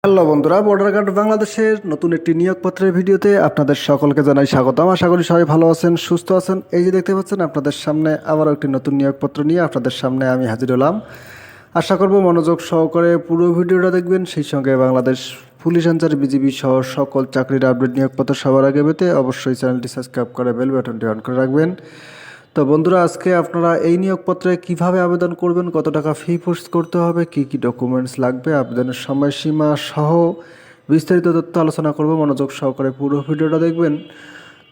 Hello বন্ধুরা, border guard বাংলাদেশের নতুন একটি নিয়োগপত্রের ভিডিওতে আপনাদের সকলকে জানাই স্বাগতম। আশা করি সবাই ভালো আছেন, সুস্থ আছেন। এই যে দেখতে পাচ্ছেন, আপনাদের সামনে আবারও একটি নতুন নিয়োগপত্র নিয়ে আপনাদের সামনে আমি হাজির হলাম। আশা করব মনোযোগ সহকারে পুরো ভিডিওটা দেখবেন, সেই সঙ্গে বাংলাদেশ পুলিশ আনসার, বিজিবি সহ সকল চাকরির আপডেট নিয়োগপত্র সবার আগে পেতে অবশ্যই চ্যানেলটি সাবস্ক্রাইব করে বেল বাটনটি অন করে রাখবেন। তো বন্ধুরা, আজকে আপনারা এই নিয়োগপত্রে কিভাবে আবেদন করবেন, কত টাকা ফি পোস্ট করতে হবে, কি কি ডকুমেন্টস লাগবে, আবেদনের সময়সীমা সহ বিস্তারিত তথ্য আলোচনা করব। মনোযোগ সহকারে পুরো ভিডিওটা দেখবেন।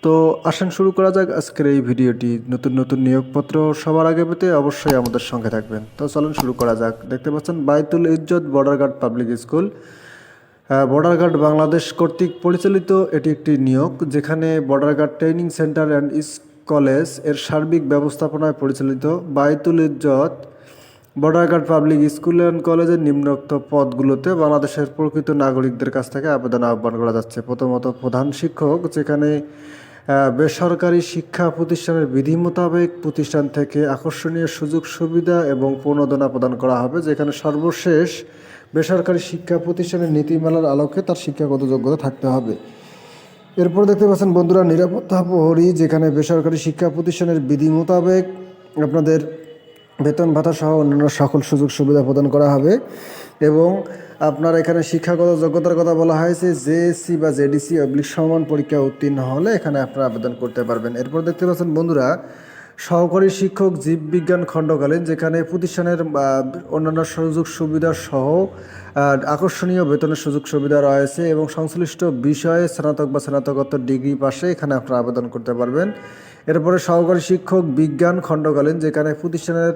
তো আসেন শুরু করা যাক আজকের এই ভিডিওটি। নতুন নতুন নিয়োগপত্র সবার আগে পেতে অবশ্যই আমাদের সঙ্গে থাকবেন। তো চলুন শুরু করা যাক। দেখতে পাচ্ছেন Baitul Izzat border guard public school, border guard Bangladesh কর্তৃক পরিচালিত এটি একটি নিয়োগ, যেখানে border guard training centre and college এর সার্বিক ব্যবস্থাপনায় পরিচালিত Baitul Izzat border guard public school and কলেজের নিম্নোক্ত পদগুলোতে বাংলাদেশের প্রকৃত নাগরিকদের কাছ থেকে আবেদন আহ্বান করা যাচ্ছে। প্রথমত প্রধান শিক্ষক, যেখানে বেসরকারি শিক্ষা প্রতিষ্ঠানের বিধি মোতাবেক প্রতিষ্ঠান থেকে আকর্ষণীয় সুযোগ সুবিধা এবং প্রণোদনা প্রদান করা হবে, যেখানে সর্বশেষ বেসরকারি শিক্ষা প্রতিষ্ঠানের নীতিমালার আলোকে তার শিক্ষাগত যোগ্যতা থাকতে হবে। এরপর দেখতে পাচ্ছেন বন্ধুরা নিরাপত্তা প্রহরী, যেখানে বেসরকারি শিক্ষা প্রতিষ্ঠানের বিধি মোতাবেক আপনাদের বেতন ভাতা সহ অন্যান্য সকল সুযোগ সুবিধা প্রদান করা হবে। এবং আপনার এখানে শিক্ষাগত যোগ্যতার কথা বলা হয়েছে জেএসসি বা জেডিসি সমান পরীক্ষা উত্তীর্ণ হলে এখানে আপনারা আবেদন করতে পারবেন। এরপর দেখতে পাচ্ছেন বন্ধুরা সহকারী শিক্ষক জীববিজ্ঞান খণ্ডকালীন, যেখানে প্রতিষ্ঠানের অন্যান্য সুযোগ সুবিধা সহ আকর্ষণীয় বেতনের সুযোগ সুবিধা রয়েছে এবং সংশ্লিষ্ট বিষয়ে স্নাতক বা স্নাতকোত্তর ডিগ্রি পাশে এখানে আপনারা আবেদন করতে পারবেন। এরপরে সহকারী শিক্ষক বিজ্ঞান খণ্ডকালীন, যেখানে প্রতিষ্ঠানের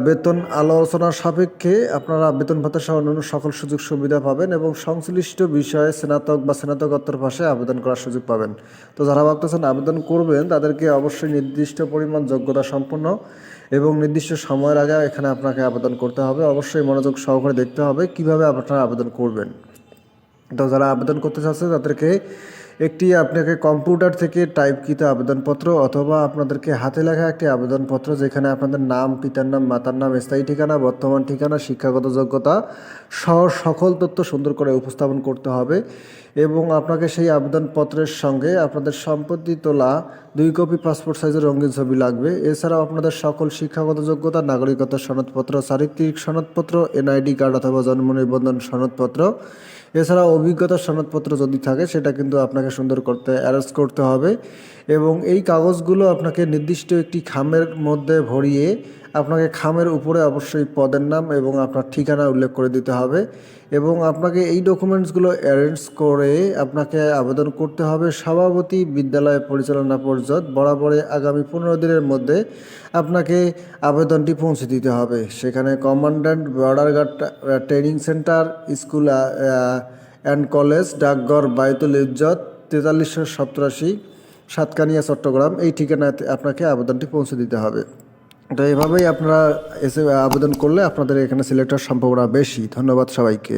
বেতন আলোচনার সাপেক্ষে আপনারা বেতন ভাতা সহ অন্যান্য সকল সুযোগ সুবিধা পাবেন এবং সংশ্লিষ্ট বিষয়ে স্নাতক বা স্নাতকোত্তর পাশে আবেদন করার সুযোগ পাবেন। তো যারা ভাবতেছেন আবেদন করবেন, তাদেরকে অবশ্যই নির্দিষ্ট পরিমাণ যোগ্যতা সম্পন্ন এবং নির্দিষ্ট সময়ের আগে এখানে আপনাকে আবেদন করতে হবে। অবশ্যই মনোযোগ সহকারে দেখতে হবে কিভাবে আপনারা আবেদন করবেন। তো যারা আবেদন করতে চাচ্ছে তাদেরকে আপনাকে কম্পিউটার থেকে টাইপকৃত আবেদনপত্র অথবা আপনাদেরকে হাতে লেখা একটি আবেদনপত্র, যেখানে আপনাদের নাম, পিতার নাম, মাতার নাম, স্থায়ী ঠিকানা, বর্তমান ঠিকানা, শিক্ষাগত যোগ্যতা সহ সকল তথ্য সুন্দর করে উপস্থাপন করতে হবে। এবং আপনাকে সেই আবেদনপত্রের সঙ্গে আপনাদের সম্পত্তি তোলা 2 কপি পাসপোর্ট সাইজের রঙিন ছবি লাগবে। এছাড়াও আপনাদের সকল শিক্ষাগত যোগ্যতা, নাগরিকতার সনদপত্র, চারিত্রিক সনদপত্র, এনআইডি কার্ড অথবা জন্ম নিবন্ধন সনদপত্র, এছাড়া অভিজ্ঞতার সনদপত্র যদি থাকে সেটা কিন্তু আপনাকে সুন্দর করতে অ্যারেঞ্জ করতে হবে। এবং এই কাগজগুলো আপনাকে নির্দিষ্ট একটি খামের মধ্যে ভরিয়ে আপনাকে খামের উপরে অবশ্যই পদের নাম এবং আপনার ঠিকানা উল্লেখ করে দিতে হবে। এবং আপনাকে এই ডকুমেন্টসগুলো অ্যারেঞ্জ করে আপনাকে আবেদন করতে হবে সভাপতি বিদ্যালয় পরিচালনা পর্ষদ বরাবরে আগামী 15 দিনের মধ্যে আপনাকে আবেদনটি পৌঁছে দিতে হবে। সেখানে commandant border guard training centre school and college, ডাকঘর বায়তুল ইজ্জত 4387 সাতকানিয়া চট্টগ্রাম, এই ঠিকানাতে আপনাকে আবেদনটি পৌঁছে দিতে হবে। তো এভাবেই আপনারা এসে আবেদন করলে আপনাদের এখানে সিলেক্ট হওয়ার সম্ভাবনা বেশি। ধন্যবাদ সবাইকে।